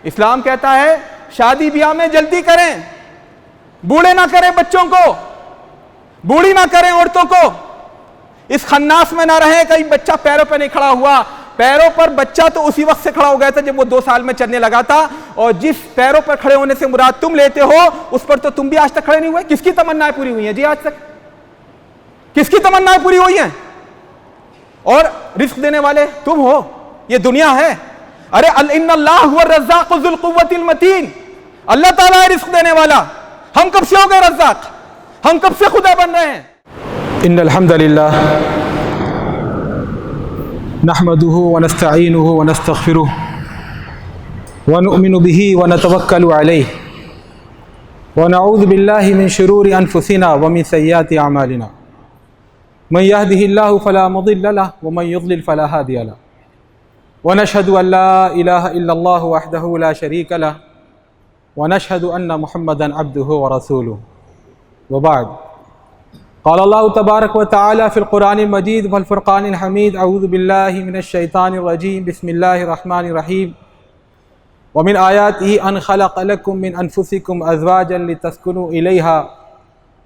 اسلام کہتا ہے شادی بیاہ میں جلدی کریں، بوڑھے نہ کریں بچوں کو، بوڑھی نہ کریں عورتوں کو، اس خناس میں نہ رہیں کہیں بچہ پیروں پہ نہیں کھڑا ہوا۔ پیروں پر بچہ تو اسی وقت سے کھڑا ہو گیا تھا جب وہ 2 سال میں چلنے لگا تھا، اور جس پیروں پر کھڑے ہونے سے مراد تم لیتے ہو اس پر تو تم بھی آج تک کھڑے نہیں ہوئے۔ کس کی تمنائیں پوری ہوئی ہیں جی آج تک؟ کس کی تمنائیں پوری ہوئی ہیں؟ اور رزق دینے والے تم ہو، یہ دنیا ہے۔ ارے ان اللہ هو الرزاق ذو القوۃ المتین، اللہ تعالیٰ ہے رزق دینے والا۔ ہم کب سے ہو گئے رزاق؟ ہم کب سے خدا بن رہے ہیں؟ ان الحمد للہ نحمده ونستعینه ونستغفره ونؤمن به ونتوکل علیہ ونعوذ باللہ من شرور انفسنا ومن سیئات اعمالنا من يهده الله فلا مضل له ومن يضلل فلا هادي له ونشهد ان لا اله الا الله وحده لا شريك له ونشهد ان محمدا عبده ورسوله وبعد قال الله تبارك وتعالى في القرآن المجيد والفرقان الحميد أعوذ بالله من الشيطان الرجيم بسم الله الرحمن الرحيم ومن آياته أن خلق لكم من أنفسكم أزواجا لتسكنوا إليها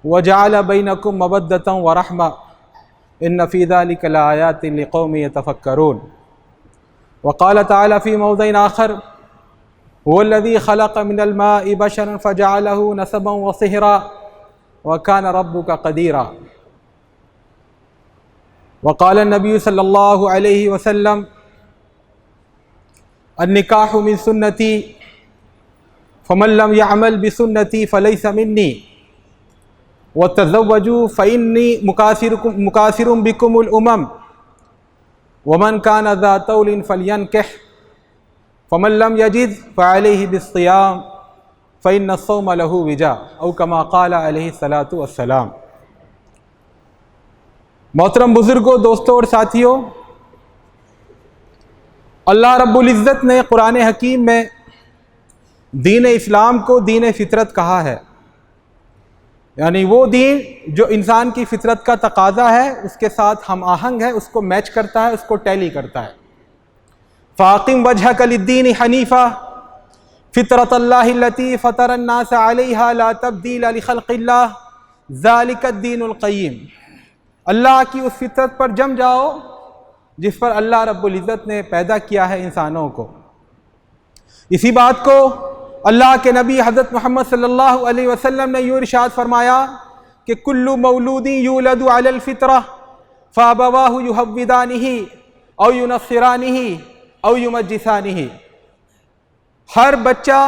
وجعل بينكم مودة ورحمة إن في ذلك لآيات لقوم يتفكرون وقال تعالى في موضع آخر هو الذي خلق من الماء بشرا فجعله نسبا وصهرا وَكَانَ رَبُّكَ قَدِيرًا وقال النبي صلى الله عليه وسلم النكاح من سنتي فمن لم يعمل بسنتي فليس مني وتزوجوا فإني مكاثر بكم الأمم ومن كان ذا طول فلينكح فمن لم يجد فعليه بالصيام فإن الصوم له وجاء أو كما قال علیہ الصلاۃ والسلام۔ محترم بزرگوں، دوستوں اور ساتھیوں، اللہ رب العزت نے قرآن حکیم میں دین اسلام کو دین فطرت کہا ہے، یعنی وہ دین جو انسان کی فطرت کا تقاضا ہے اس کے ساتھ ہم آہنگ ہے، اس کو میچ کرتا ہے، اس کو ٹیلی کرتا ہے۔ فاقم وجہک للدین حنیفا فطرت اللہ التی فطر الناس علیہا لا تبدیل لخلق اللہ ذالک الدین القیم، اللہ کی اس فطرت پر جم جاؤ جس پر اللہ رب العزت نے پیدا کیا ہے انسانوں کو۔ اسی بات کو اللہ کے نبی حضرت محمد صلی اللہ علیہ وسلم نے یوں ارشاد فرمایا کہ کل مولود یولد علی الفطرہ فابواہ یہودانہ او ینصرانہ او یمجسانہ، ہر بچہ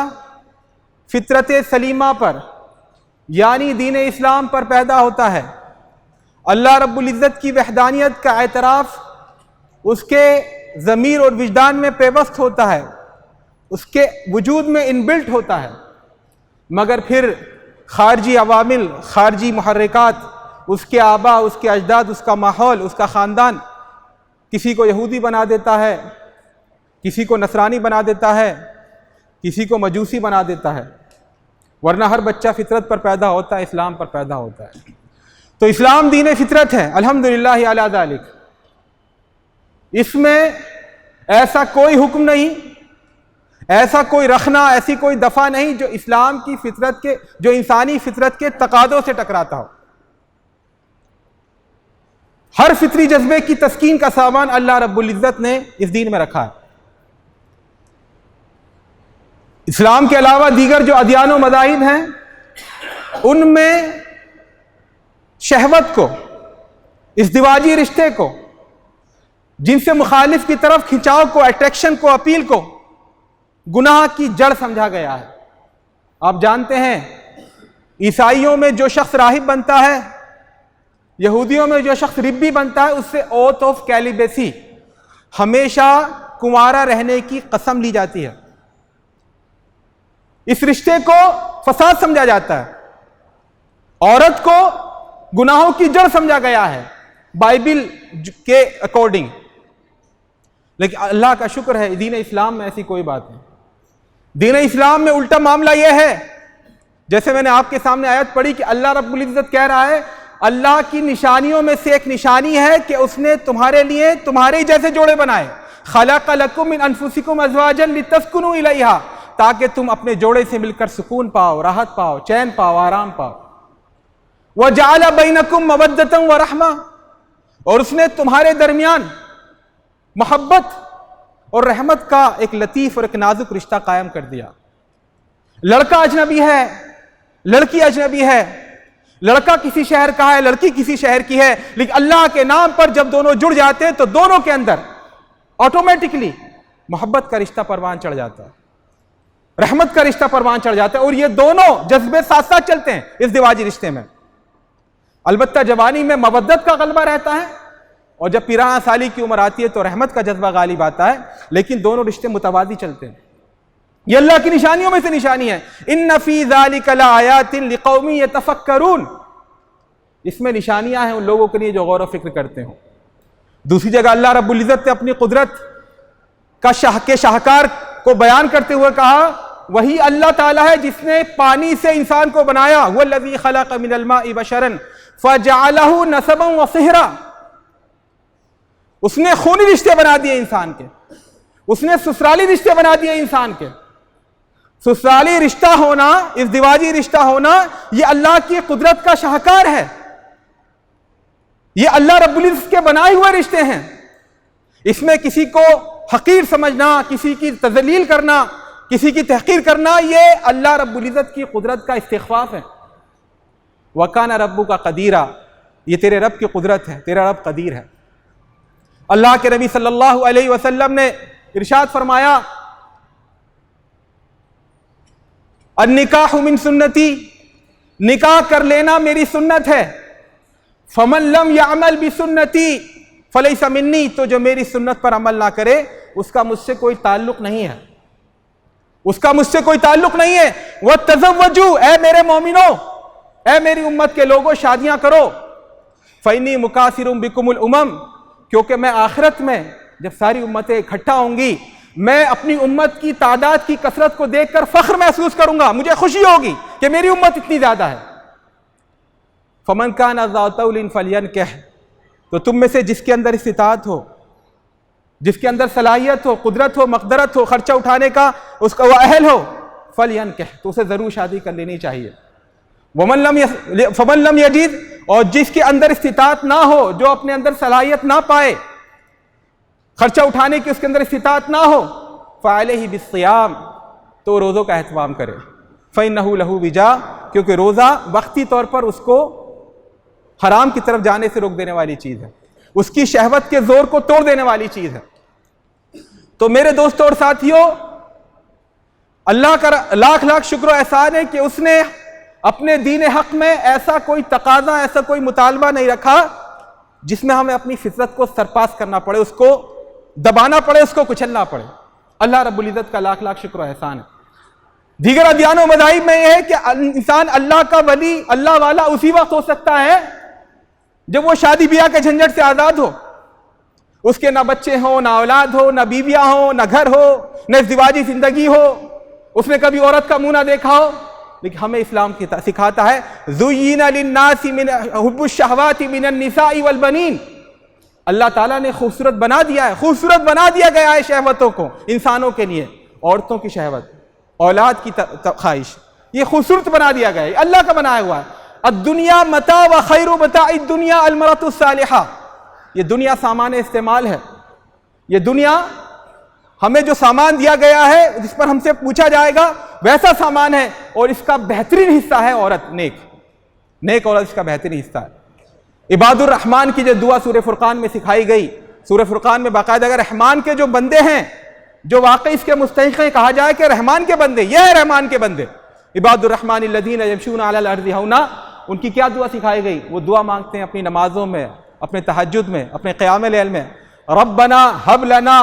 فطرت سلیمہ پر یعنی دین اسلام پر پیدا ہوتا ہے۔ اللہ رب العزت کی وحدانیت کا اعتراف اس کے ضمیر اور وجدان میں پیوست ہوتا ہے، اس کے وجود میں انبلٹ ہوتا ہے، مگر پھر خارجی عوامل، خارجی محرکات، اس کے آبا، اس کے اجداد، اس کا ماحول، اس کا خاندان کسی کو یہودی بنا دیتا ہے، کسی کو نصرانی بنا دیتا ہے، کسی کو مجوسی بنا دیتا ہے، ورنہ ہر بچہ فطرت پر پیدا ہوتا ہے، اسلام پر پیدا ہوتا ہے۔ تو اسلام دین فطرت ہے، الحمدللہ علی ذالک۔ اس میں ایسا کوئی حکم نہیں، ایسا کوئی رخنہ، ایسی کوئی دفعہ نہیں جو اسلام کی فطرت کے، جو انسانی فطرت کے تقاضوں سے ٹکراتا ہو۔ ہر فطری جذبے کی تسکین کا سامان اللہ رب العزت نے اس دین میں رکھا ہے۔ اسلام کے علاوہ دیگر جو ادیان و مذاہب ہیں ان میں شہوت کو، ازدواجی رشتے کو، جن سے مخالف کی طرف کھنچاؤ کو، اٹریکشن کو، اپیل کو گناہ کی جڑ سمجھا گیا ہے۔ آپ جانتے ہیں عیسائیوں میں جو شخص راہب بنتا ہے، یہودیوں میں جو شخص ربی بنتا ہے، اس سے اوتھ آف کیلیبیسی، ہمیشہ کنوارا رہنے کی قسم لی جاتی ہے۔ اس رشتے کو فساد سمجھا جاتا ہے، عورت کو گناہوں کی جڑ سمجھا گیا ہے بائبل کے اکارڈنگ، لیکن اللہ کا شکر ہے دین اسلام میں ایسی کوئی بات نہیں۔ دین اسلام میں الٹا معاملہ یہ ہے، جیسے میں نے آپ کے سامنے آیت پڑھی کہ اللہ رب العزت کہہ رہا ہے اللہ کی نشانیوں میں سے ایک نشانی ہے کہ اس نے تمہارے لیے تمہارے جیسے جوڑے بنائے۔ خلق لکم من انفسکم ازواجا لتسکنوا الیہا، تاکہ تم اپنے جوڑے سے مل کر سکون پاؤ، راحت پاؤ، چین پاؤ، آرام پاؤ۔ وَجَعَلَ بَيْنَكُمْ مَوَدَّةً وَرَحْمَةً، اور اس نے تمہارے درمیان محبت اور رحمت کا ایک لطیف اور ایک نازک رشتہ قائم کر دیا۔ لڑکا اجنبی ہے، لڑکی اجنبی ہے، لڑکا کسی شہر کا ہے، لڑکی کسی شہر کی ہے، لیکن اللہ کے نام پر جب دونوں جڑ جاتے ہیں تو دونوں کے اندر آٹومیٹکلی محبت کا رشتہ پروان چڑھ جاتا ہے، رحمت کا رشتہ پروان چڑھ جاتا ہے، اور یہ دونوں جذبے ساتھ ساتھ چلتے ہیں اس دیواجی رشتے میں۔ البتہ جوانی میں مودت کا غلبہ رہتا ہے، اور جب 50 سالی کی عمر آتی ہے تو رحمت کا جذبہ غالب آتا ہے، لیکن دونوں رشتے متوازی چلتے ہیں۔ یہ اللہ کی نشانیوں میں سے نشانی ہے۔ ان فی ذلک لآیات لقوم یتفکرون، اس میں نشانیاں ہیں ان لوگوں کے لیے جو غور و فکر کرتے ہوں۔ دوسری جگہ اللہ رب العزت نے اپنی قدرت کا شاہکار کو بیان کرتے ہوئے کہا وہی اللہ تعالیٰ ہے جس نے پانی سے انسان کو بنایا، هو الذی خلق من الماء بشرا فجعلہ نسبا وصہرا، اس نے خونی رشتے بنا دیے انسان کے، اس نے سسرالی رشتے بنا دیے انسان کے۔ سسرالی رشتہ ہونا، اس دیواجی رشتہ ہونا، یہ اللہ کی قدرت کا شاہکار ہے، یہ اللہ رب العزت کے بنائے ہوئے رشتے ہیں۔ اس میں کسی کو حقیر سمجھنا، کسی کی تذلیل کرنا، کسی کی تحقیر کرنا، یہ اللہ رب العزت کی قدرت کا استخفاف ہے۔ وَكَانَ رَبُّكَ قَدِيرًا، یہ تیرے رب کی قدرت ہے، تیرا رب قدیر ہے۔ اللہ کے نبی صلی اللہ علیہ وسلم نے ارشاد فرمایا النکاح من سنتی، نکاح کر لینا میری سنت ہے۔ فمن لم يعمل بسنتی فلیس منی، تو جو میری سنت پر عمل نہ کرے اس کا مجھ سے کوئی تعلق نہیں ہے، اس کا مجھ سے کوئی تعلق نہیں ہے۔ وَتَزَوَّجُوا، اے میرے مومنوں، اے میری امت کے لوگوں شادیاں کرو۔ فَإِنِّي مُكَاثِرٌ بِكُمُ الْأُمَمْ، کیونکہ میں آخرت میں جب ساری امتیں اکٹھا ہوں گی، میں اپنی امت کی تعداد کی کثرت کو دیکھ کر فخر محسوس کروں گا، مجھے خوشی ہوگی کہ میری امت اتنی زیادہ ہے۔ فَمَنْ كَانَ ذَا طَوْلٍ فَلْيَنْكِحْ، تو تم میں سے جس کے اندر استطاعت ہو، جس کے اندر صلاحیت ہو، قدرت ہو، مقدرت ہو، خرچہ اٹھانے کا اس کا وہ اہل ہو، فَلْيَنْكِحْ، تو اسے ضرور شادی کر لینی چاہیے۔ فَمَنْ لَمْ يَجِدْ، اور جس کے اندر استطاعت نہ ہو، جو اپنے اندر صلاحیت نہ پائے، خرچہ اٹھانے کی اس کے اندر استطاعت نہ ہو، فَعَلَيْهِ بِالصِّيَامِ، تو روزوں کا اہتمام کرے۔ فَإِنَّهُ لَهُ وِجَاء، کیونکہ روزہ وقتی طور پر اس کو حرام کی طرف جانے سے روک دینے والی چیز ہے، اس کی شہوت کے زور کو توڑ دینے والی چیز ہے۔ تو میرے دوستوں اور ساتھیوں، اللہ کا لاکھ لاکھ شکر و احسان ہے کہ اس نے اپنے دین حق میں ایسا کوئی تقاضا، ایسا کوئی مطالبہ نہیں رکھا جس میں ہمیں اپنی فطرت کو سرپاس کرنا پڑے، اس کو دبانا پڑے، اس کو کچلنا پڑے۔ اللہ رب العزت کا لاکھ لاکھ شکر و احسان ہے۔ دیگر ادیان و مذاہب میں یہ ہے کہ انسان اللہ کا ولی، اللہ والا اسی وقت ہو سکتا ہے جب وہ شادی بیاہ کے جھنجٹ سے آزاد ہو، اس کے نہ بچے ہوں، نہ اولاد ہو، نہ بیویاں ہوں، نہ گھر ہو، نہ ازدواجی زندگی ہو، اس نے کبھی عورت کا منہ نہ دیکھا ہو۔ لیکن ہمیں اسلام سکھاتا ہے زُيِّنَ لِلنَّاسِ مِنْ حُبُّ الشَّهَوَاتِ مِنَ النِّسَاءِ وَالْبَنِينَ، اللہ تعالیٰ نے خوبصورت بنا دیا ہے، خوبصورت بنا دیا گیا ہے شہوتوں کو انسانوں کے لیے، عورتوں کی شہوت، اولاد کی خواہش، یہ خوبصورت بنا دیا گیا ہے، اللہ کا بنایا ہوا ہے۔ الدنیا متاع وخیر متاع الدنیا المرأة الصالحہ، یہ دنیا سامان استعمال ہے، یہ دنیا ہمیں جو سامان دیا گیا ہے جس پر ہم سے پوچھا جائے گا ویسا سامان ہے، اور اس کا بہترین حصہ ہے عورت، نیک عورت اس کا بہترین حصہ ہے۔ عباد الرحمن کی جو دعا سورہ فرقان میں سکھائی گئی، سورہ فرقان میں باقاعدہ اگر رحمان کے جو بندے ہیں جو واقعی اس کے مستحق ہیں، کہا جائے کہ رحمان کے بندے، یہ ہے رحمان کے بندے، عباد الرحمن الذین یمشون علی الارض ہونا، ان کی کیا دعا سکھائی گئی؟ وہ دعا مانگتے ہیں اپنی نمازوں میں، اپنے تہجد میں، اپنے قیام اللیل میں، ربنا ہب لنا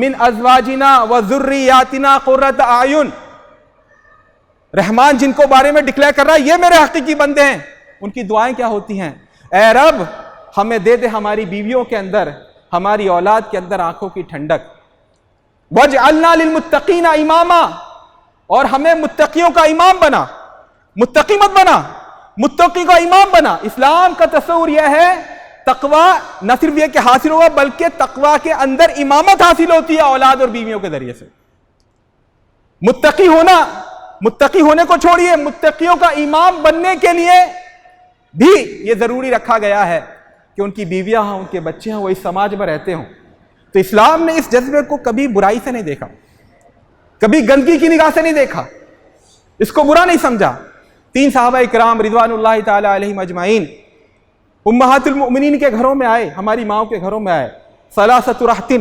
من ازواجنا وذریاتنا قرۃ اعین۔ رحمان جن کو بارے میں ڈکلیئر کر رہا ہے یہ میرے حقیقی بندے ہیں، ان کی دعائیں کیا ہوتی ہیں؟ اے رب ہمیں دے دے ہماری بیویوں کے اندر، ہماری اولاد کے اندر آنکھوں کی ٹھنڈک، وَاجْعَلْنَا لِلْمُتَّقِينَ إِمَامًا، اور ہمیں متقیوں کا امام بنا، متقی مت بنا، متقی کا امام بنا۔ اسلام کا تصور یہ ہے تقوی نہ صرف یہ کہ حاصل ہوا بلکہ تقوی کے اندر امامت حاصل ہوتی ہے اولاد اور بیویوں کے ذریعے سے۔ متقی ہونے کو چھوڑیے، متقیوں کا امام بننے کے لیے بھی یہ ضروری رکھا گیا ہے کہ ان کی بیویاں ہوں، ان کے بچے ہوں، وہ اس سماج میں رہتے ہوں۔ تو اسلام نے اس جذبے کو کبھی برائی سے نہیں دیکھا، کبھی گندگی کی نگاہ سے نہیں دیکھا، اس کو برا نہیں سمجھا۔ 3 صحابہ کرام رضوان اللہ تعالی علیہم اجمعین امہات المؤمنین کے گھروں میں آئے، ہماری ماؤں کے گھروں میں آئے۔ ثلاثۃ رہط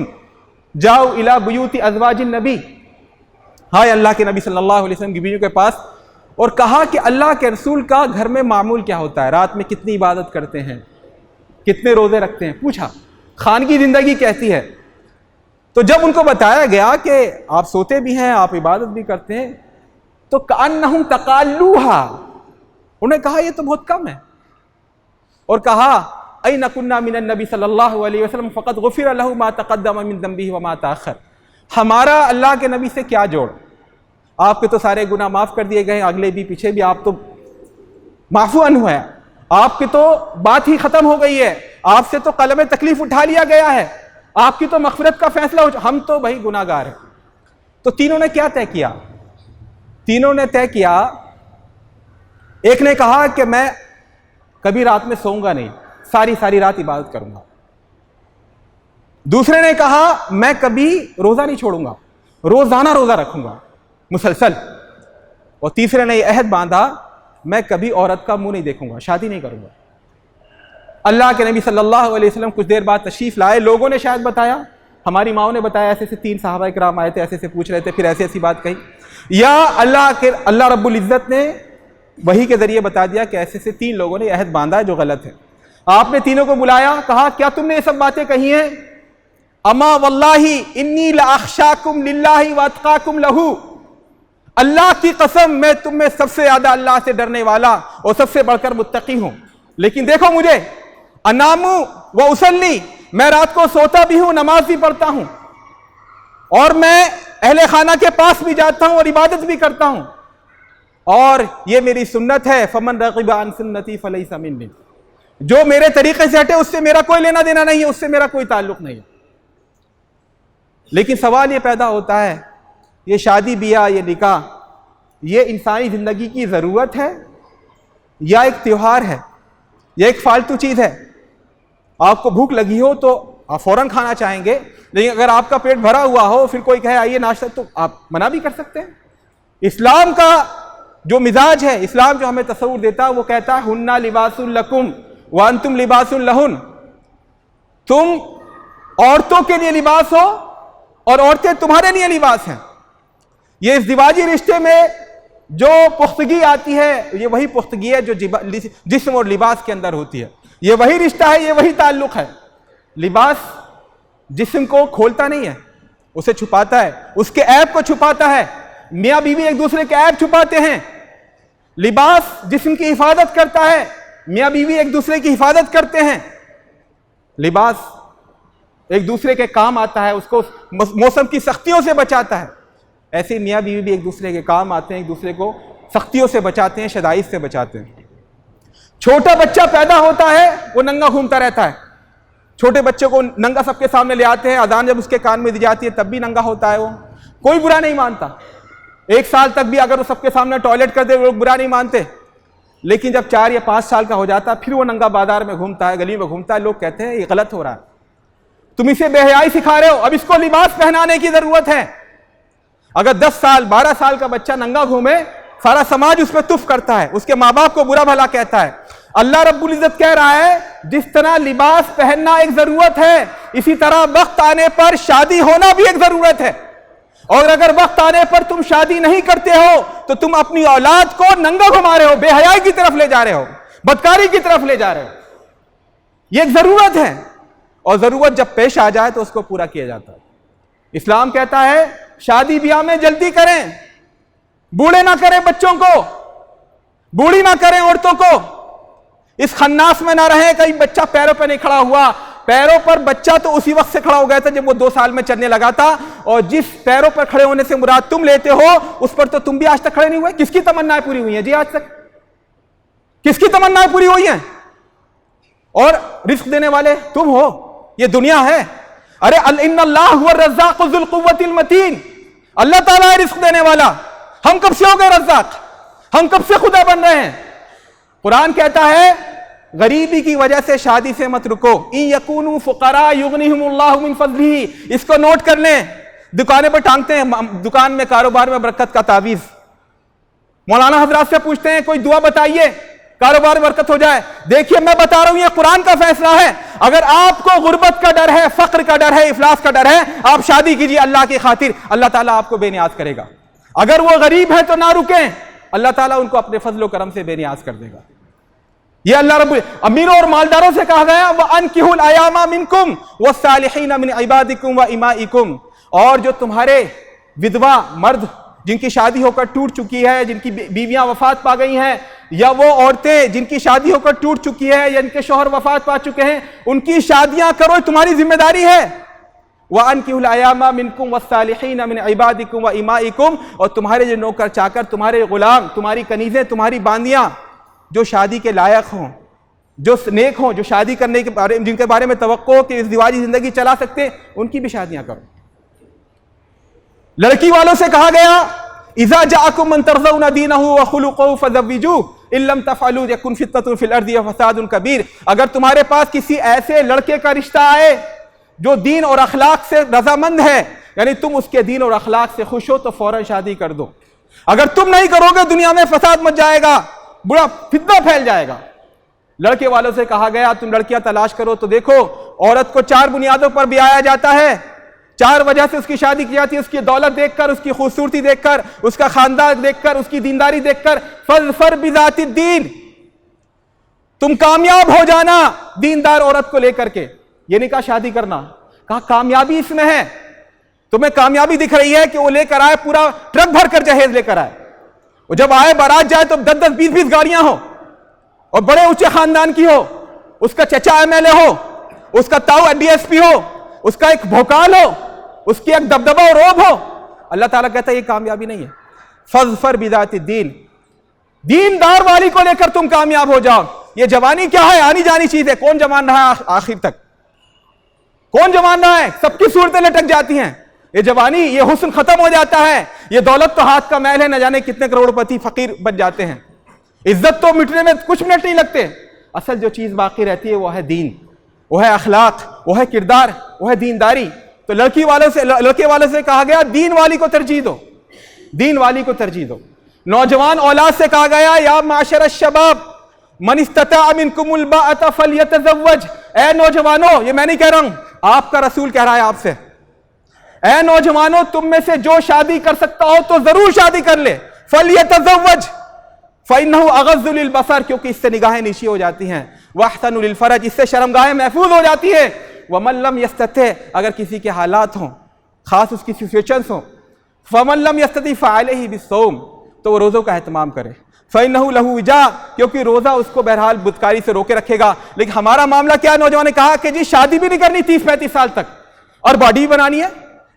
جاؤ الی بیوت ازواج النبی، ہائے اللہ کے نبی صلی اللہ علیہ وسلم کی بیویوں کے پاس، اور کہا کہ اللہ کے رسول کا گھر میں معمول کیا ہوتا ہے، رات میں کتنی عبادت کرتے ہیں، کتنے روزے رکھتے ہیں، پوچھا خانگی زندگی کیسی ہے۔ تو جب ان کو بتایا گیا کہ آپ سوتے بھی ہیں، آپ عبادت بھی کرتے ہیں، تو کأنہم تقالوہا، انہیں کہا یہ تو بہت کم ہے، اور کہا این کنا من النبی صلی اللہ علیہ وسلم فقد غفر لہ ما تقدم من ذنبہ وما تاخر، ہمارا اللہ کے نبی سے کیا جوڑ، آپ کے تو سارے گناہ معاف کر دیے گئے، اگلے بھی پیچھے بھی، آپ تو معفو عنہ ہے، آپ کی تو بات ہی ختم ہو گئی ہے، آپ سے تو قلم تکلیف اٹھا لیا گیا ہے، آپ کی تو مغفرت کا فیصلہ ہم تو بھائی گناہ گار ہیں۔ تو تینوں نے کیا طے کیا؟ تینوں نے طے کیا، ایک نے کہا کہ میں کبھی رات میں سوؤں گا نہیں، ساری رات عبادت کروں گا۔ دوسرے نے کہا میں کبھی روزہ نہیں چھوڑوں گا، روزانہ روزہ رکھوں گا مسلسل۔ اور تیسرے نے یہ عہد باندھا میں کبھی عورت کا منہ نہیں دیکھوں گا، شادی نہیں کروں گا۔ اللہ کے نبی صلی اللہ علیہ وسلم کچھ دیر بعد تشریف لائے، لوگوں نے شاید بتایا، ہماری ماؤں نے بتایا، ایسے 3 صحابہ کرام آئے تھے، ایسے پوچھ رہے تھے، پھر ایسی بات کہی، یا اللہ رب العزت نے وحی کے ذریعے بتا دیا کہ ایسے 3 لوگوں نے عہد باندھا ہے جو غلط ہے۔ آپ نے تینوں کو بلایا، کہا کیا تم نے یہ سب باتیں کہی ہیں؟ اما واللہ انی لاخشاکم للہ واتقاکم لہ، اللہ کی قسم میں تم میں سب سے زیادہ اللہ سے ڈرنے والا اور سب سے بڑھ کر متقی ہوں، لیکن دیکھو مجھے، انام و اصلی، میں رات کو سوتا بھی ہوں، نماز بھی پڑھتا ہوں، اور میں اہل خانہ کے پاس بھی جاتا ہوں اور عبادت بھی کرتا ہوں، اور یہ میری سنت ہے، فمن رغب عن سنتی فلیس منی، جو میرے طریقے سے ہٹے اس سے میرا کوئی لینا دینا نہیں ہے، اس سے میرا کوئی تعلق نہیں ہے۔ لیکن سوال یہ پیدا ہوتا ہے، یہ شادی بیاہ، یہ نکاح، یہ انسانی زندگی کی ضرورت ہے یا ایک تیوہار ہے یا ایک فالتو چیز ہے؟ آپ کو بھوک لگی ہو تو آپ فوراً کھانا چاہیں گے، لیکن اگر آپ کا پیٹ بھرا ہوا ہو، پھر کوئی کہے آئیے ناشتہ، تو آپ منع بھی کر سکتے ہیں۔ اسلام کا جو مزاج ہے، اسلام جو ہمیں تصور دیتا ہے، وہ کہتا ہے ہن لباس لکم وانتم لباس لہن، تم عورتوں کے لیے لباس ہو اور عورتیں تمہارے لیے لباس ہیں۔ یہ ازدواجی رشتے میں جو پختگی آتی ہے، یہ وہی پختگی ہے جو جسم اور لباس کے اندر ہوتی ہے، یہ وہی رشتہ ہے، یہ وہی تعلق ہے۔ لباس جسم کو کھولتا نہیں ہے، اسے چھپاتا ہے، اس کے عیب کو چھپاتا ہے، میاں بیوی ایک دوسرے کے عیب چھپاتے ہیں۔ لباس جسم کی حفاظت کرتا ہے، میاں بیوی ایک دوسرے کی حفاظت کرتے ہیں۔ لباس ایک دوسرے کے کام آتا ہے، اس کو موسم کی سختیوں سے بچاتا ہے، ایسے میاں بیوی بھی ایک دوسرے کے کام آتے ہیں، ایک دوسرے کو سختیوں سے بچاتے ہیں، شدائد سے بچاتے ہیں۔ چھوٹا بچہ پیدا ہوتا ہے، وہ ننگا گھومتا رہتا ہے، چھوٹے بچے کو ننگا سب کے سامنے لے آتے ہیں، اذان جب اس کے کان میں دی جاتی ہے تب بھی ننگا ہوتا ہے، وہ کوئی برا نہیں مانتا، 1 سال تک بھی اگر وہ سب کے سامنے ٹوائلٹ کر دے وہ لوگ برا نہیں مانتے، لیکن جب 4 یا 5 سال کا ہو جاتا ہے پھر وہ ننگا بازار میں گھومتا ہے، گلی میں گھومتا ہے، لوگ کہتے ہیں یہ غلط ہو رہا ہے، تم اسے بے حیائی سکھا رہے ہو، اب اس کو لباس پہنانے کی ضرورت ہے۔ اگر 10 سال 12 سال کا بچہ ننگا گھومے، سارا سماج اس پہ تف کرتا ہے، اس کے ماں باپ کو برا بھلا کہتا ہے۔ اللہ رب العزت کہہ رہا ہے جس طرح لباس پہننا ایک ضرورت ہے، اسی طرح وقت آنے پر شادی ہونا بھی ایک ضرورت ہے، اور اگر وقت آنے پر تم شادی نہیں کرتے ہو تو تم اپنی اولاد کو ننگا گھما رہے ہو، بے حیائی کی طرف لے جا رہے ہو، بدکاری کی طرف لے جا رہے ہو۔ یہ ایک ضرورت ہے، اور ضرورت جب پیش آ جائے تو اس کو پورا کیا جاتا ہے۔ اسلام کہتا ہے شادی بیاہ میں جلدی کریں، بوڑھے نہ کریں بچوں کو، بوڑھی نہ کریں عورتوں کو، اس خناس میں نہ رہیں کہیں بچہ پیروں پہ نہیں کھڑا ہوا۔ پیروں پر بچہ تو اسی وقت سے کھڑا ہو گیا تھا جب وہ 2 سال میں چلنے لگا تھا، اور جس پیروں پر کھڑے ہونے سے مراد تم لیتے ہو اس پر تو تم بھی آج تک کھڑے نہیں ہوئے۔ کس کی تمنائیں پوری ہوئی ہیں جی؟ آج تک کس کی تمنائیں پوری ہوئی ہیں؟ اور رزق دینے والے تم ہو، یہ دنیا ہے۔ ارے ان اللہ هو الرزاق ذو القوة المتین، اللہ تعالیٰ ہے رزق دینے والا، ہم کب سے ہو گئے رزاق؟ ہم کب سے خدا بن رہے ہیں؟ قرآن کہتا ہے غریبی کی وجہ سے شادی سے مت رکو، ان یکونوا فقراء یغنیہم اللہ من فضلہ، اس کو نوٹ کر لیں، دکانیں پر ٹانگتے ہیں، دکان میں کاروبار میں برکت کا تعویذ، مولانا حضرات سے پوچھتے ہیں کوئی دعا بتائیے کاروبار میں برکت ہو جائے۔ دیکھیے میں بتا رہا ہوں یہ قرآن کا فیصلہ ہے، اگر آپ کو غربت کا ڈر ہے، فقر کا ڈر ہے، افلاس کا ڈر ہے، آپ شادی کیجیے اللہ کی خاطر، اللہ تعالیٰ آپ کو بے نیاز کرے گا۔ اگر وہ غریب ہیں تو نہ رکیں، اللہ تعالیٰ ان کو اپنے فضل و کرم سے بے نیاز کر دے گا۔ یہ اللہ رب امیروں اور مالداروں سے کہا گیا وَأَنْكِحُوا الْأَيَامَ مِنْكُمْ وَالصَّالِحِينَ مِنْ عِبَادِكُمْ وَإِمَائِكُمْ، اور جو تمہارے ودوا مرد جن کی شادی ہو کر ٹوٹ چکی ہے، جن کی بیویاں وفات پا گئی ہیں، یا وہ عورتیں جن کی شادی ہو کر ٹوٹ چکی ہے یا ان کے شوہر وفات پا چکے ہیں، ان کی شادیاں کرو، تمہاری ذمہ داری ہے۔ وَأَنْكِحُوا الْأَيَامَ مِنْكُمْ وَالصَّالِحِينَ مِنْ عِبَادِكُمْ وَإِمَائِكُمْ، اور تمہارے جو نوکر چاکر، تمہارے غلام، تمہاری کنیزیں، تمہاری باندیاں جو شادی کے لائق ہوں، جو نیک ہوں، جو شادی کرنے کے بارے جن کے بارے میں توقع ہو کہ ازدواجی زندگی چلا سکتے، ان کی بھی شادیاں کرو۔ لڑکی والوں سے کہا گیا اذا جاءکم من ترضون دینہ وخلقہ فزوجوہ ان لم تفعلوا یکن فتنۃ فی الارض وفساد کبیر، اگر تمہارے پاس کسی ایسے لڑکے کا رشتہ آئے جو دین اور اخلاق سے رضامند ہے، یعنی تم اس کے دین اور اخلاق سے خوش ہو، تو فوراً شادی کر دو۔ اگر تم نہیں کرو گے دنیا میں فساد مچ جائے گا، بڑا فتنہ پھیل جائے گا۔ لڑکے والوں سے کہا گیا تم لڑکیاں تلاش کرو، تو دیکھو عورت کو 4 بنیادوں پر بھی آیا جاتا ہے، 4 وجہ سے اس کی شادی کی جاتی ہے، اس کی دولت دیکھ کر، اس کی خوبصورتی دیکھ کر، اس کا خاندان دیکھ کر، اس کی دینداری دیکھ کر۔ فاظفر بذات الدین، تم کامیاب ہو جانا دیندار عورت کو لے کر کے، یہ نہیں کہا شادی کرنا، کہا کامیابی اس میں ہے۔ تمہیں کامیابی دکھ رہی ہے کہ وہ لے کر آئے، پورا ٹرک بھر کر جہیز لے کر آئے، اور جب آئے بارات جائے تو 10-10 20-20 گاڑیاں ہو، اور بڑے اونچے خاندان کی ہو، اس کا چچا MLA ہو، اس کا تاؤ DSP ہو، اس کا ایک بھوکال ہو، اس کی ایک دبدبہ اور روب ہو۔ اللہ تعالیٰ کہتا ہے یہ کامیابی نہیں ہے۔ فاظفر بذات الدین، دیندار والی کو لے کر تم کامیاب ہو جاؤ۔ یہ جوانی کیا ہے؟ آنی جانی چیز ہے، کون جوان رہا ہے آخر تک؟ کون جوان رہا ہے؟ سب کی صورتیں لٹک جاتی ہیں۔ یہ جوانی، یہ حسن ختم ہو جاتا ہے، یہ دولت تو ہاتھ کا میل ہے، نہ جانے کتنے کروڑ پتی فقیر بن جاتے ہیں۔ عزت تو مٹنے میں کچھ منٹ نہیں لگتے، اصل جو چیز باقی رہتی ہے وہ ہے دین، وہ ہے اخلاق، وہ ہے کردار، وہ ہے دینداری۔ تو لڑکے والوں سے کہا گیا دین والی کو ترجیح دو، دین والی کو ترجیح دو۔ نوجوان اولاد سے کہا گیا یا معاشر الشباب من استطاع منکم الباءۃ فلیتزوج، اے نوجوانوں، یہ میں نہیں کہہ رہا ہوں، آپ کا رسول کہہ رہا ہے آپ سے، اے نوجوانوں تم میں سے جو شادی کر سکتا ہو تو ضرور شادی کر لے، فلیتزوج فإنہ اغض للبصر، کیونکہ اس سے نگاہیں نیچی ہو جاتی ہیں، واحسن للفرج، اس سے شرمگاہیں محفوظ ہو جاتی ہیں، ومن لم یستطع، اگر کسی کے حالات ہوں، خاص اس کی سچویشنز ہوں، فمن لم یستطع فعلیہ بالصوم، تو وہ روزوں کا اہتمام کرے، فإنہ لہ وجاء، کیونکہ روزہ اس کو بہرحال بدکاری سے روکے رکھے گا۔ لیکن ہمارا معاملہ کیا ہے؟ نوجوان نے کہا کہ جی شادی بھی نہیں کرنی 30-35 سال تک، اور باڈی بھی بنانی ہے،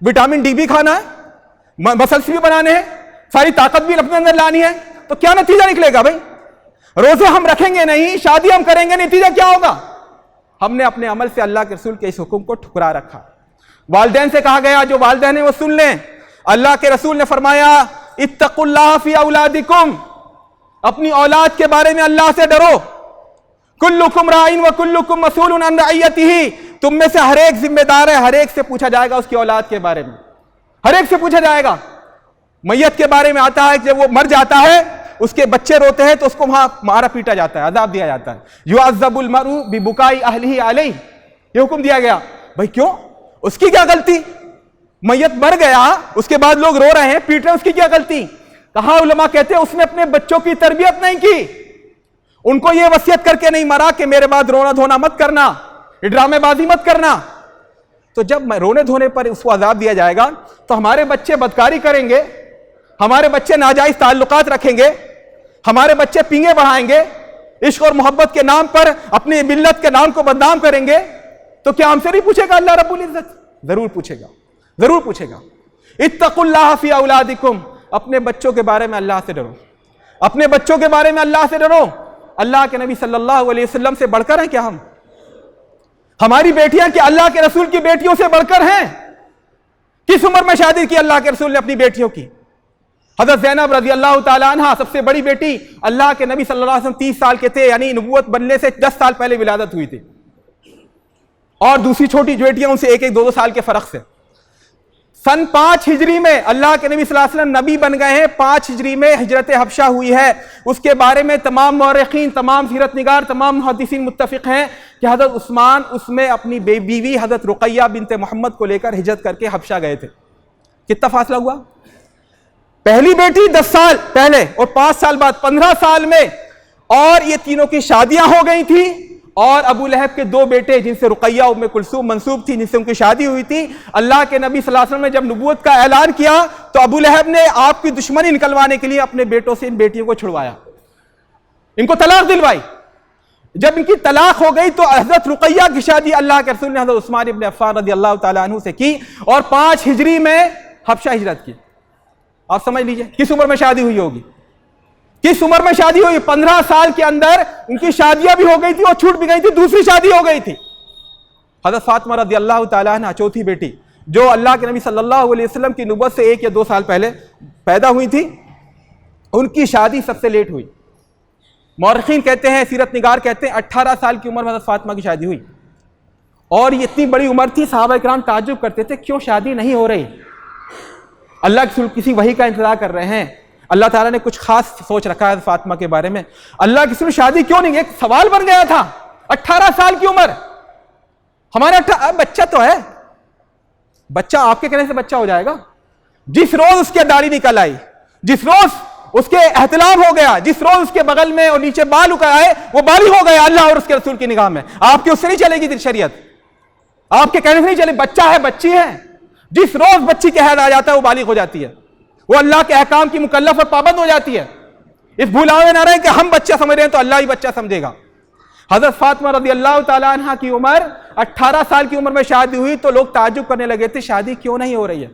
وٹامن ڈی بھی کھانا ہے، مسلس بھی بنانے ہیں، ساری طاقت بھی اپنے اندر لانی ہے، تو کیا نتیجہ نکلے گا بھائی؟ روزے ہم رکھیں گے نہیں، شادی ہم کریں گے، نتیجہ کیا ہوگا؟ ہم نے اپنے عمل سے اللہ کے رسول کے اس حکم کو ٹھکرا رکھا۔ والدین سے کہا گیا، جو والدین ہیں وہ سن لیں، اللہ کے رسول نے فرمایا اتقوا اللہ فی اولادکم، اپنی اولاد کے بارے میں اللہ سے ڈرو، کلکم راعٍ وکلکم مسئول عن رعیتہ، تم میں سے ہر ایک ذمہ دار ہے، ہر ایک سے پوچھا جائے گا اس کی اولاد کے بارے میں، ہر ایک سے پوچھا جائے گا۔ میت کے بارے میں آتا ہے کہ جب وہ مر جاتا ہے، اس کے بچے روتے ہیں تو اس کو وہاں مارا پیٹا جاتا ہے، عذاب دیا جاتا ہے، یعذب المرء ببکاء اہلہ علیہ، یہ حکم دیا گیا۔ بھائی کیوں؟ اس کی کیا غلطی؟ میت مر گیا، اس کے بعد لوگ رو رہے ہیں، پیٹ رہے ہیں، اس کی کیا غلطی؟ کہا علماء کہتے ہیں اس نے اپنے بچوں کی تربیت نہیں کی، ان کو یہ وصیت کر کے نہیں مرا کہ میرے بعد رونا دھونا مت کرنا، ڈرامے بازی مت کرنا۔ تو جب رونے دھونے پر اس کو عذاب دیا جائے گا تو ہمارے بچے بدکاری کریں گے، ہمارے بچے ناجائز تعلقات رکھیں گے، ہمارے بچے پینگے بڑھائیں گے، عشق اور محبت کے نام پر اپنی ملت کے نام کو بدنام کریں گے، تو کیا ہم سے نہیں پوچھے گا اللہ رب العزت؟ ضرور پوچھے گا، ضرور پوچھے گا۔ اتقوا اللہ فی اولادکم، اپنے بچوں کے بارے میں اللہ سے ڈرو، اپنے بچوں کے بارے میں اللہ سے ڈرو۔ اللہ کے نبی صلی اللہ علیہ وسلم سے بڑھ کر ہیں کیا ہم؟ ہماری بیٹیاں کہ اللہ کے رسول کی بیٹیوں سے بڑھ کر ہیں؟ کس عمر میں شادی کی اللہ کے رسول نے اپنی بیٹیوں کی؟ حضرت زینب رضی اللہ تعالیٰ عنہ سب سے بڑی بیٹی، اللہ کے نبی صلی اللہ علیہ وسلم 30 سال کے تھے، یعنی نبوت بننے سے 10 سال پہلے ولادت ہوئی تھی، اور دوسری چھوٹی بیٹیاں ان سے 1-2 سال کے فرق سے۔ سن 5 ہجری میں اللہ کے نبی صلی اللہ علیہ وسلم نبی بن گئے ہیں، 5 ہجری میں ہجرت حبشہ ہوئی ہے۔ اس کے بارے میں تمام مورخین، تمام سیرت نگار، تمام محدثین متفق ہیں کہ حضرت عثمان اس میں اپنی بیوی حضرت رقیہ بنت محمد کو لے کر ہجرت کر کے حبشہ گئے تھے۔ کتنا فاصلہ ہوا؟ پہلی بیٹی 10 سال پہلے اور 5 سال بعد 15 سال میں، اور یہ تینوں کی شادیاں ہو گئی تھی، اور ابو لہب کے 2 بیٹے جن سے رقیہ ام کلثوم منسوب تھی، جن سے ان کی شادی ہوئی تھی۔ اللہ کے نبی صلی اللہ علیہ وسلم نے جب نبوت کا اعلان کیا تو ابو لہب نے آپ کی دشمنی نکلوانے کے لیے اپنے بیٹوں سے ان بیٹیوں کو چھڑوایا، ان کو طلاق دلوائی۔ جب ان کی طلاق ہو گئی تو حضرت رقیہ کی شادی اللہ کے رسول نے حضرت عثمان ابن عفان رضی اللہ تعالیٰ عنہ سے کی، اور 5 ہجری میں حبشہ ہجرت کی۔ آپ سمجھ لیجئے کس عمر میں شادی ہوئی ہوگی، کس عمر میں شادی ہوئی؟ 15 سال کے اندر ان کی شادیاں بھی ہو گئی تھی اور چھوٹ بھی گئی تھی، دوسری شادی ہو گئی تھی۔ حضرت فاطمہ رضی اللہ تعالیٰ عنہ چوتھی بیٹی، جو اللہ کے نبی صلی اللہ علیہ وسلم کی نبوت سے 1 یا 2 سال پہلے پیدا ہوئی تھی، ان کی شادی سب سے لیٹ ہوئی۔ مورخین کہتے ہیں، سیرت نگار کہتے ہیں 18 سال کی عمر میں حضرت فاطمہ کی شادی ہوئی، اور یہ اتنی بڑی عمر تھی، صحابہ کرام تعجب کرتے تھے کیوں شادی نہیں ہو رہی؟ اللہ کے رسول کسی وحی کا انتظار کر رہے ہیں، اللہ تعالیٰ نے کچھ خاص سوچ رکھا ہے فاطمہ کے بارے میں۔ اللہ کے رسول شادی کیوں نہیں؟ ایک سوال بن گیا تھا، 18 سال کی عمر، ہمارا بچہ تو ہے، بچہ آپ کے کہنے سے بچہ ہو جائے گا؟ جس روز اس کے داڑھی نکل آئی، جس روز اس کے احتلام ہو گیا، جس روز اس کے بغل میں اور نیچے بال اکڑ آئے، وہ بالغ ہو گیا اللہ اور اس کے رسول کی نگاہ میں۔ آپ کی اس سے نہیں چلے گی شریعت، آپ کے کہنے سے نہیں چلے، بچہ ہے، بچی ہے، جس روز بچی کے حید آ جاتا ہے وہ بالغ ہو جاتی ہے، وہ اللہ کے احکام کی مکلف اور پابند ہو جاتی ہے۔ اس بھولاوے نہ رہے کہ ہم بچہ سمجھ رہے ہیں تو اللہ ہی بچہ سمجھے گا۔ حضرت فاطمہ رضی اللہ تعالیٰ عنہ کی عمر 18 سال کی عمر میں شادی ہوئی تو لوگ تعجب کرنے لگے تھے شادی کیوں نہیں ہو رہی ہے؟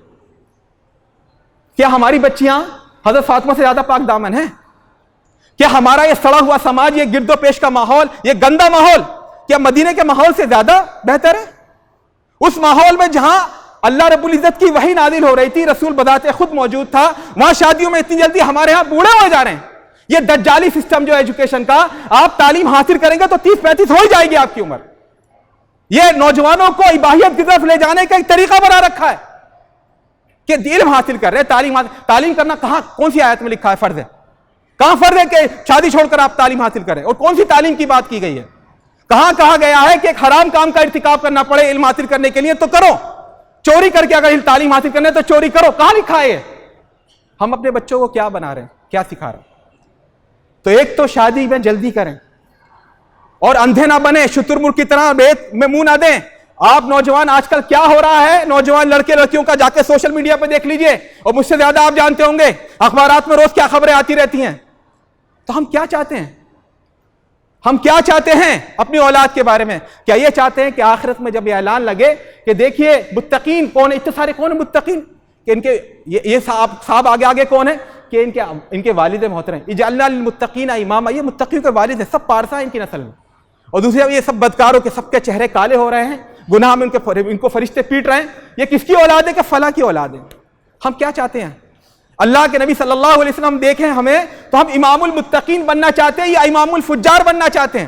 کیا ہماری بچیاں حضرت فاطمہ سے زیادہ پاک دامن ہیں؟ کیا ہمارا یہ سڑا ہوا سماج، یہ گرد و پیش کا ماحول، یہ گندا ماحول، کیا مدینے کے ماحول سے زیادہ بہتر ہے؟ اس ماحول میں جہاں اللہ رب العزت کی وحی نازل ہو رہی تھی، رسول بذات خود موجود تھا، وہاں شادیوں میں اتنی جلدی ہمارے ہاں بوڑھے ہو جا رہے ہیں۔ یہ دجالی سسٹم جو ایجوکیشن کا، آپ تعلیم حاصل کریں گے تو 30-35 ہو ہی جائے گی آپ کی عمر۔ یہ نوجوانوں کو اباحیت کی طرف لے جانے کا ایک طریقہ بنا رکھا ہے کہ علم حاصل کر رہے، تعلیم کرنا کہاں، کون سی آیت میں لکھا ہے فرض ہے؟ کہاں فرض ہے کہ شادی چھوڑ کر آپ تعلیم حاصل کریں؟ اور کون سی تعلیم کی بات کی گئی ہے؟ کہاں کہا گیا ہے کہ ایک حرام کام کا ارتکاب کرنا پڑے علم حاصل کرنے کے لیے تو کرو، چوری کر کے اگر تعلیم حاصل کرنے تو چوری کرو؟ کہاں لکھا ہے؟ ہم اپنے بچوں کو کیا بنا رہے ہیں، کیا سکھا رہے ہیں؟ تو ایک تو شادی میں جلدی کریں اور اندھے نہ بنے، شتر مرغ کی طرح ریت میں منہ نہ دیں۔ آپ نوجوان آج کل کیا ہو رہا ہے، نوجوان لڑکے لڑکیوں کا جا کے سوشل میڈیا پہ دیکھ لیجئے، اور مجھ سے زیادہ آپ جانتے ہوں گے، اخبارات میں روز کیا خبریں آتی رہتی ہیں۔ تو ہم کیا چاہتے ہیں؟ ہم کیا چاہتے ہیں اپنی اولاد کے بارے میں؟ کیا یہ چاہتے ہیں کہ آخرت میں جب یہ اعلان لگے کہ دیکھیے متقین کون ہیں، اتنے سارے کون ہیں متقین، کہ ان کے یہ صاحب آگے کون ہیں کہ ان کے والد محترم اجعلنا للمتقین اماما، یہ متقیوں کے والد ہیں، سب پارسا ہیں ان کی نسل میں۔ اور دوسری یہ سب بدکاروں کے سب کے چہرے کالے ہو رہے ہیں، گناہ میں ان کو فرشتے پیٹ رہے ہیں، یہ کس کی اولاد ہے کہ فلاں کی اولاد ہے۔ ہم کیا چاہتے ہیں؟ اللہ کے نبی صلی اللہ علیہ وسلم دیکھیں ہمیں تو ہم امام المتقین بننا چاہتے ہیں یا امام الفجار بننا چاہتے ہیں؟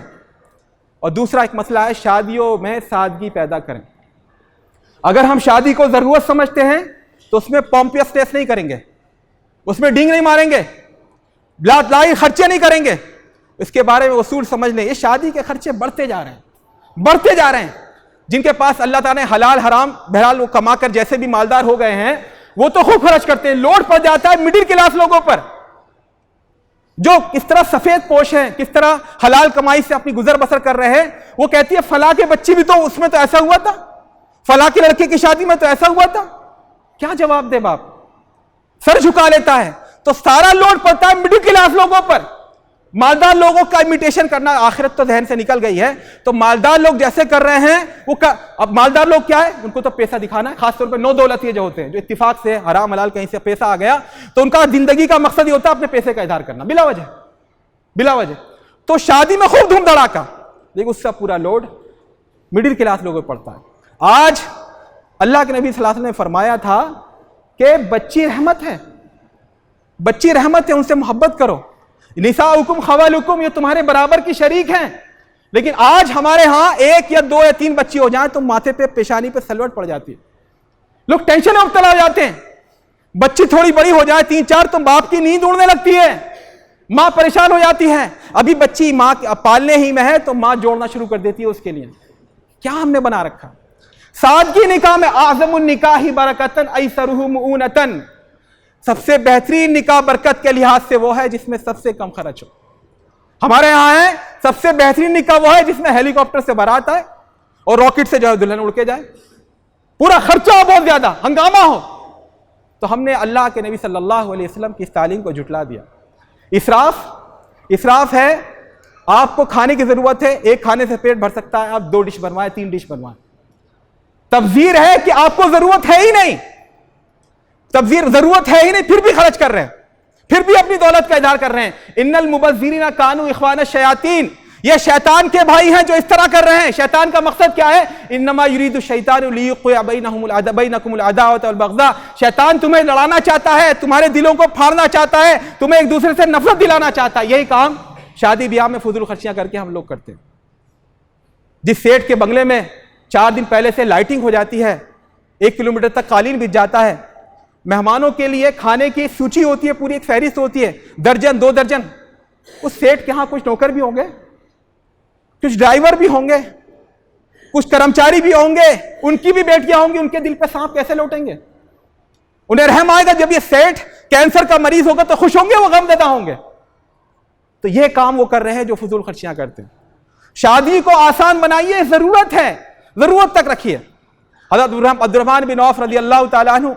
اور دوسرا ایک مسئلہ ہے، شادیوں میں سادگی پیدا کریں۔ اگر ہم شادی کو ضرورت سمجھتے ہیں تو اس میں پومپیس ٹیسٹ نہیں کریں گے، اس میں ڈینگ نہیں ماریں گے، لائی خرچے نہیں کریں گے، اس کے بارے میں اصول سمجھ لیں۔ یہ شادی کے خرچے بڑھتے جا رہے ہیں۔ جن کے پاس اللہ تعالیٰ نے حلال حرام بہرحال وہ کما کر جیسے بھی مالدار ہو گئے ہیں وہ تو خوب خرچ کرتے ہیں، لوڈ پڑ جاتا ہے مڈل کلاس لوگوں پر، جو کس طرح سفید پوش ہیں، کس طرح حلال کمائی سے اپنی گزر بسر کر رہے ہیں۔ وہ کہتی ہے فلاں کے بچی بھی تو اس میں تو ایسا ہوا تھا، فلاں کے لڑکے کی شادی میں تو ایسا ہوا تھا۔ کیا جواب دے باپ؟ سر جھکا لیتا ہے۔ تو سارا لوڈ پڑتا ہے مڈل کلاس لوگوں پر۔ مالدار لوگوں کا امیٹیشن کرنا آخرت تو ذہن سے نکل گئی ہے، تو مالدار لوگ جیسے کر رہے ہیں وہ اب مالدار لوگ کیا ہے، ان کو تو پیسہ دکھانا ہے، خاص طور پہ نو دولتیے جو ہوتے ہیں، جو اتفاق سے حرام حلال کہیں سے پیسہ آ گیا تو ان کا زندگی کا مقصد یہ ہوتا ہے اپنے پیسے کا اظہار کرنا بلا وجہ۔ تو شادی میں خوب دھوم دھڑاکا، لیکن اس کا پورا لوڈ مڈل کلاس لوگوں پر پڑتا ہے۔ آج اللہ کے نبی صلی اللہ علیہ وسلم نے فرمایا تھا کہ بچی رحمت ہے، بچی رحمت ہے، ان سے محبت کرو. نساؤکم خوالکم، یہ تمہارے برابر کی شریک ہیں. لیکن آج ہمارے ہاں 1 یا 2 یا 3 بچی ہو جائیں تو ماتھے پہ پیشانی پہ سلوٹ پڑ جاتی ہے، لوگ ٹینشن میں مبتلا ہو جاتے ہیں. بچی تھوڑی بڑی ہو جائے 3-4 تو باپ کی نیند اڑنے لگتی ہے، ماں پریشان ہو جاتی ہے. ابھی بچی ماں پالنے ہی میں ہے تو ماں جوڑنا شروع کر دیتی ہے اس کے لیے. کیا ہم نے بنا رکھا؟ سادگی نکاح میں اعظم النکاح برکتن ایسرہ مؤونتن، سب سے بہترین نکاح برکت کے لحاظ سے وہ ہے جس میں سب سے کم خرچ ہو. ہمارے ہاں ہے سب سے بہترین نکاح وہ ہے جس میں ہیلی کاپٹر سے بارات آئے اور راکٹ سے جو ہے دلہن اڑ کے جائے، پورا خرچہ ہو، بہت زیادہ ہنگامہ ہو. تو ہم نے اللہ کے نبی صلی اللہ علیہ وسلم کی اس تعلیم کو جھٹلا دیا. اسراف ہے، آپ کو کھانے کی ضرورت ہے، ایک کھانے سے پیٹ بھر سکتا ہے، آپ 2 ڈش بنوائیں 3 ڈش بنوائیں. تبذیر ہے کہ آپ کو ضرورت ہے ہی نہیں، تبذیر ضرورت ہے ہی نہیں پھر بھی خرچ کر رہے ہیں، پھر بھی اپنی دولت کا اظہار کر رہے ہیں. ان المبذرین کانوا اخوان الشیاطین، یہ شیطان کے بھائی ہیں جو اس طرح کر رہے ہیں. شیطان کا مقصد کیا ہے؟ انما یرید الشیطان لیوقع بینکم العداوۃ والبغضاء، شیطان تمہیں لڑانا چاہتا ہے، تمہارے دلوں کو پھاڑنا چاہتا ہے، تمہیں ایک دوسرے سے نفرت دلانا چاہتا ہے. یہی کام شادی بیاہ میں فضول خرچیاں کر کے ہم لوگ کرتے ہیں. جس سیٹ کے بنگلے میں 4 دن پہلے سے لائٹنگ ہو جاتی ہے، 1 کلومیٹر تک قالین بچ جاتا ہے، مہمانوں کے لیے کھانے کی سوچی ہوتی ہے، پوری ایک فہرست ہوتی ہے، 1 درجن 2 درجن. اس سیٹ کے ہاں کچھ نوکر بھی ہوں گے، کچھ ڈرائیور بھی ہوں گے، کچھ کرمچاری بھی ہوں گے، ان کی بھی بیٹیاں ہوں گی. ان کے دل پہ سانپ کیسے لوٹیں گے؟ انہیں رحم آئے گا جب یہ سیٹ کینسر کا مریض ہوگا تو خوش ہوں گے، وہ غم زدہ ہوں گے. تو یہ کام وہ کر رہے ہیں جو فضول خرچیاں کرتے ہیں. شادی کو آسان بنائیے، ضرورت ہے، ضرورت تک رکھیے. حضرت عبد الرحمن بن عوف رضی اللہ تعالیٰ عنہ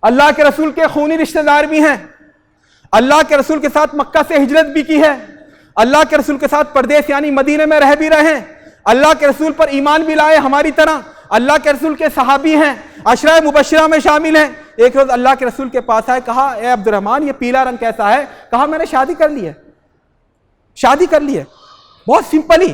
اللہ کے رسول کے خونی رشتہ دار بھی ہیں، اللہ کے رسول کے ساتھ مکہ سے ہجرت بھی کی ہے، اللہ کے رسول کے ساتھ پردیس یعنی مدینے میں رہ بھی رہے ہیں، اللہ کے رسول پر ایمان بھی لائے ہماری طرح، اللہ کے رسول کے صحابی ہیں، عشرہ مبشرہ میں شامل ہیں. ایک روز اللہ کے رسول کے پاس آئے، کہا اے عبد الرحمن یہ پیلا رنگ کیسا ہے؟ کہا میں نے شادی کر لی ہے، شادی کر لی ہے، بہت سمپلی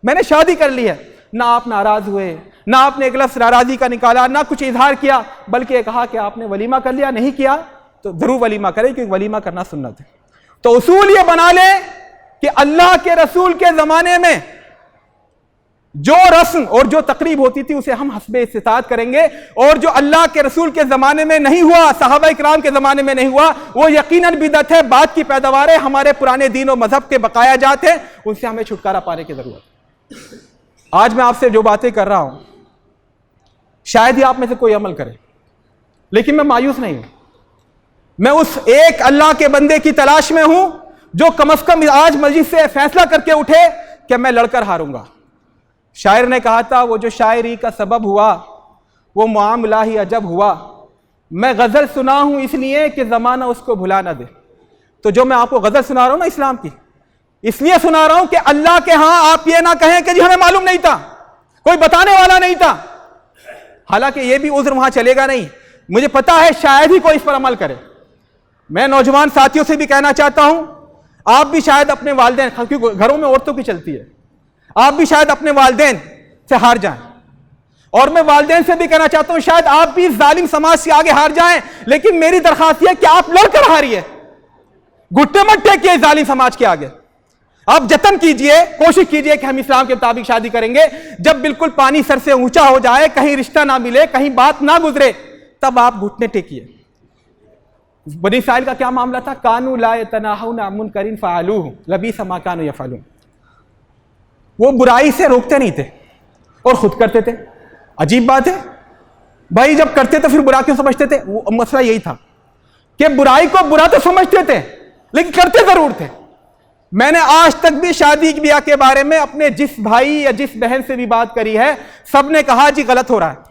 میں نے شادی کر لی ہے. نہ آپ ناراض ہوئے، نہ آپ نے ایک لفظ ناراضی کا نکالا، نہ کچھ اظہار کیا، بلکہ یہ کہا کہ آپ نے ولیمہ کر لیا، نہیں کیا تو ضرور ولیمہ کریں کیونکہ ولیمہ کرنا سنت ہے. تو اصول یہ بنا لیں کہ اللہ کے رسول کے زمانے میں جو رسم اور جو تقریب ہوتی تھی اسے ہم حسب استطاعت کریں گے، اور جو اللہ کے رسول کے زمانے میں نہیں ہوا، صحابہ اکرام کے زمانے میں نہیں ہوا، وہ یقیناً بدعت ہے، بعد کی پیداوار ہے، ہمارے پرانے دین و مذہب کے بقایا جات ہیں، ان سے ہمیں چھٹکارا پانے کی ضرورت ہے. آج میں آپ سے جو باتیں کر رہا ہوں شاید ہی آپ میں سے کوئی عمل کرے، لیکن میں مایوس نہیں ہوں. میں اس ایک اللہ کے بندے کی تلاش میں ہوں جو کم از کم آج مجلس سے فیصلہ کر کے اٹھے کہ میں لڑ کر ہاروں گا. شاعر نے کہا تھا وہ جو شاعری کا سبب ہوا وہ معاملہ ہی عجب ہوا، میں غزل سنا ہوں اس لیے کہ زمانہ اس کو بھلا نہ دے. تو جو میں آپ کو غزل سنا رہا ہوں نا اسلام کی، اس لیے سنا رہا ہوں کہ اللہ کے ہاں آپ یہ نہ کہیں کہ جی ہمیں معلوم نہیں تھا، کوئی بتانے والا نہیں تھا. حالانکہ یہ بھی عذر وہاں چلے گا نہیں، مجھے پتا ہے شاید ہی کوئی اس پر عمل کرے. میں نوجوان ساتھیوں سے بھی کہنا چاہتا ہوں، آپ بھی شاید اپنے والدین، کیونکہ گھروں میں عورتوں کی چلتی ہے، آپ بھی شاید اپنے والدین سے ہار جائیں. اور میں والدین سے بھی کہنا چاہتا ہوں شاید آپ بھی ظالم سماج سے آگے ہار جائیں، لیکن میری درخواست یہ ہے کہ آپ لڑ کر ہاریے، گھٹنے مت ٹیکیے ظالم سماج کے آگے. آپ جتن کیجئے، کوشش کیجئے کہ ہم اسلام کے مطابق شادی کریں گے. جب بالکل پانی سر سے اونچا ہو جائے، کہیں رشتہ نہ ملے، کہیں بات نہ گزرے، تب آپ گھٹنے ٹیکیے. بنی اسرائیل کا کیا معاملہ تھا؟ کانوا لا یتناہون عن منکر فعلوہ لبئس ما کانوا یفعلون. وہ برائی سے روکتے نہیں تھے اور خود کرتے تھے. عجیب بات ہے بھائی، جب کرتے تو پھر برا کیوں سمجھتے تھے؟ وہ مسئلہ یہی تھا کہ برائی کو برا تو سمجھتے تھے لیکن کرتے ضرور تھے. میں نے آج تک بھی شادی بیاہ کے بارے میں اپنے جس بھائی یا جس بہن سے بھی بات کری ہے، سب نے کہا جی غلط ہو رہا ہے،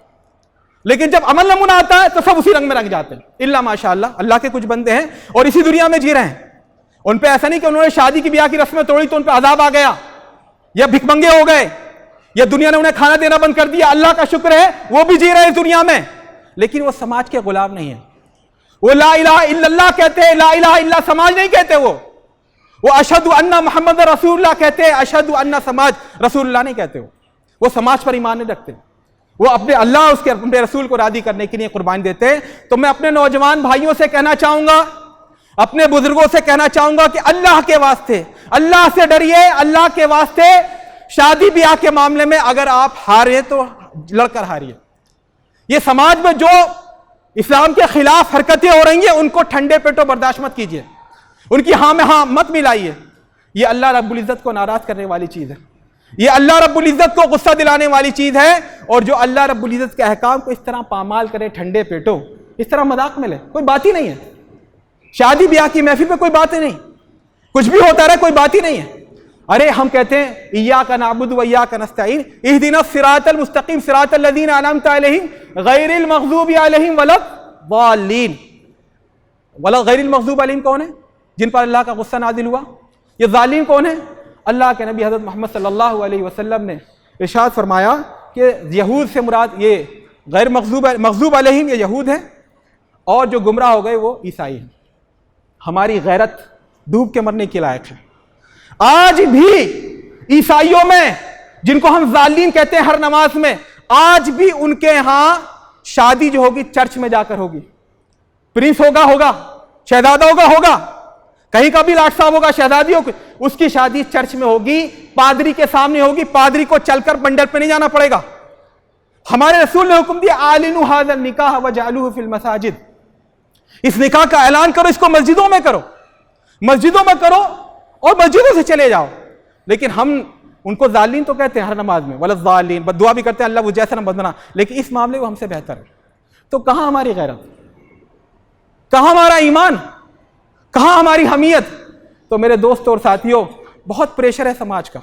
لیکن جب عمل نمونہ آتا ہے تو سب اسی رنگ میں رنگ جاتے ہیں. الا ماشاءاللہ، اللہ کے کچھ بندے ہیں اور اسی دنیا میں جی رہے ہیں، ان پہ ایسا نہیں کہ انہوں نے شادی کی بیاہ کی رسمیں توڑی تو ان پہ عذاب آ گیا یا بھک منگے ہو گئے یا دنیا نے انہیں کھانا دینا بند کر دیا. اللہ کا شکر ہے وہ بھی جی رہے ہیں اس دنیا میں، لیکن وہ سماج کے غلام نہیں ہیں. وہ لا الہ الا اللہ کہتے ہیں، لا الہ الا سماج نہیں کہتے. وہ اشہد ان محمد رسول اللہ کہتے ہیں، اشہد ان سماج رسول اللہ نہیں کہتے. وہ سماج پر ایمان نہیں رکھتے. وہ اپنے اللہ اس کے اپنے رسول کو راضی کرنے کے لیے قربانی دیتے ہیں۔ تو میں اپنے نوجوان بھائیوں سے کہنا چاہوں گا، اپنے بزرگوں سے کہنا چاہوں گا کہ اللہ کے واسطے اللہ سے ڈریے، اللہ کے واسطے شادی بیاہ کے معاملے میں اگر آپ ہارے تو لڑ کر ہاریے۔ یہ سماج میں جو اسلام کے خلاف حرکتیں ہو رہی ہیں ان کو ٹھنڈے پیٹوں برداشت مت کیجیے، ان کی ہاں میں ہاں مت ملائیے۔ یہ اللہ رب العزت کو ناراض کرنے والی چیز ہے، یہ اللہ رب العزت کو غصہ دلانے والی چیز ہے، اور جو اللہ رب العزت کے احکام کو اس طرح پامال کرے ٹھنڈے پیٹوں، اس طرح مذاق میں لے، کوئی بات ہی نہیں ہے۔ شادی بیاہ کی محفل میں کوئی بات ہی نہیں، کچھ بھی ہوتا رہے کوئی بات ہی نہیں ہے۔ ارے ہم کہتے ہیں ایاک نعبد و ایاک نستعین اہدنا الصراط المستقیم صراط الذین انعمت علیہم غیر المغضوب علیہم ولا الضالین۔ غیر المغضوب علیہم کون ہے؟ جن پر اللہ کا غصہ نازل ہوا۔ یہ ظالم کون ہے؟ اللہ کے نبی حضرت محمد صلی اللہ علیہ وسلم نے ارشاد فرمایا کہ یہود سے مراد یہ غیر مغضوب علیہم یہ یہود ہیں، اور جو گمراہ ہو گئے وہ عیسائی ہیں۔ ہماری غیرت ڈوب کے مرنے کے لائق ہے۔ آج بھی عیسائیوں میں جن کو ہم ظالم کہتے ہیں ہر نماز میں، آج بھی ان کے ہاں شادی جو ہوگی چرچ میں جا کر ہوگی۔ پرنس ہوگا، شہزادہ ہوگا، کہیں کا بھی لاٹ صاحب ہوگا، شہزادی ہوگی، اس کی شادی چرچ میں ہوگی، پادری کے سامنے ہوگی، پادری کو چل کر منڈپ پہ نہیں جانا پڑے گا۔ ہمارے رسول نے حکم دیا اعلنوا ھذا النکاح وجعلوہ فی المساجد، اس نکاح کا اعلان کرو، اس کو مسجدوں میں کرو، مسجدوں میں کرو اور مسجدوں سے چلے جاؤ۔ لیکن ہم ان کو ظالم تو کہتے ہیں ہر نماز میں، ولا الضالین، بد دعا بھی کرتے ہیں اللہ وہ جیسا نہ بدنا، لیکن اس معاملے وہ ہم سے بہتر ہے۔ تو کہاں ہماری غیرت، کہاں ہمارا ایمان، کہاں ہماری حمیت؟ تو میرے دوستوں اور ساتھیوں، بہت پریشر ہے سماج کا،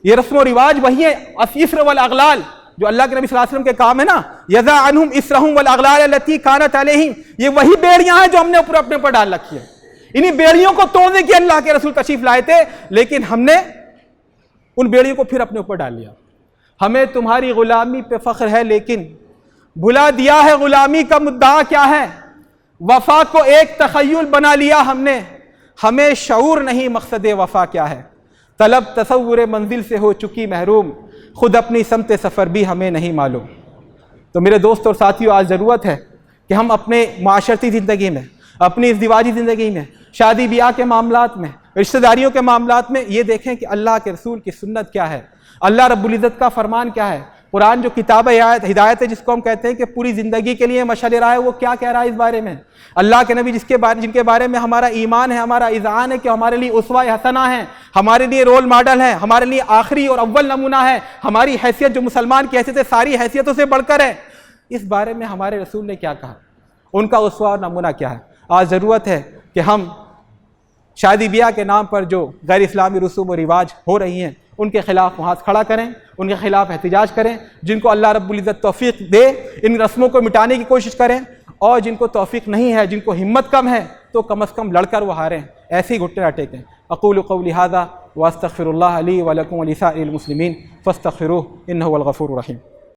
یہ رسم و رواج وہی ہے، الاسر والاغلال جو اللہ کے نبی صلی اللہ علیہ وسلم کے کام ہے نا، یضع عنہم اسرہم والاغلال التي كانت علیہم، یہ وہی بیڑیاں ہیں جو ہم نے اپنے پر ڈال رکھی ہے۔ انہی بیڑیوں کو توڑنے کے اللہ کے رسول تشریف لائے تھے، لیکن ہم نے ان بیڑیوں کو پھر اپنے اوپر ڈال لیا۔ ہمیں تمہاری غلامی پہ فخر ہے، لیکن بھلا دیا ہے غلامی کا مدعا کیا ہے۔ وفا کو ایک تخیل بنا لیا ہم نے، ہمیں شعور نہیں مقصد وفا کیا ہے۔ طلب تصور منزل سے ہو چکی محروم، خود اپنی سمت سفر بھی ہمیں نہیں معلوم۔ تو میرے دوست اور ساتھیوں، آج ضرورت ہے کہ ہم اپنے معاشرتی زندگی میں، اپنی ازدواجی زندگی میں، شادی بیاہ کے معاملات میں، رشتہ داریوں کے معاملات میں یہ دیکھیں کہ اللہ کے رسول کی سنت کیا ہے، اللہ رب العزت کا فرمان کیا ہے، قرآن جو کتاب ہدایت ہے جس کو ہم کہتے ہیں کہ پوری زندگی کے لیے مشعل راہ ہے، وہ کیا کہہ رہا ہے اس بارے میں۔ اللہ کے نبی جن کے بارے میں ہمارا ایمان ہے، ہمارا اذعان ہے کہ ہمارے لیے اسوہ حسنہ ہیں، ہمارے لیے رول ماڈل ہیں، ہمارے لیے آخری اور اول نمونہ ہے، ہماری حیثیت جو مسلمان کی حیثیت ہے ساری حیثیتوں سے بڑھ کر ہے، اس بارے میں ہمارے رسول نے کیا کہا، ان کا اسوہ اور نمونہ کیا ہے۔ آج ضرورت ہے کہ ہم شادی بیاہ کے نام پر جو غیر اسلامی رسوم و رواج ہو رہی ہیں ان کے خلاف محاذ کھڑا کریں، ان کے خلاف احتجاج کریں، جن کو اللہ رب العزت توفیق دے ان رسموں کو مٹانے کی کوشش کریں، اور جن کو توفیق نہیں ہے، جن کو ہمت کم ہے، تو کم از کم لڑ کر وہ ہاریں، ایسے ہی گھٹنے نہ ٹیکیں۔ اقول قولی ھذا واستغفر اللہ لی ولکم ولسائر المسلمین فاستغفروہ انہ هو الغفور الرحیم۔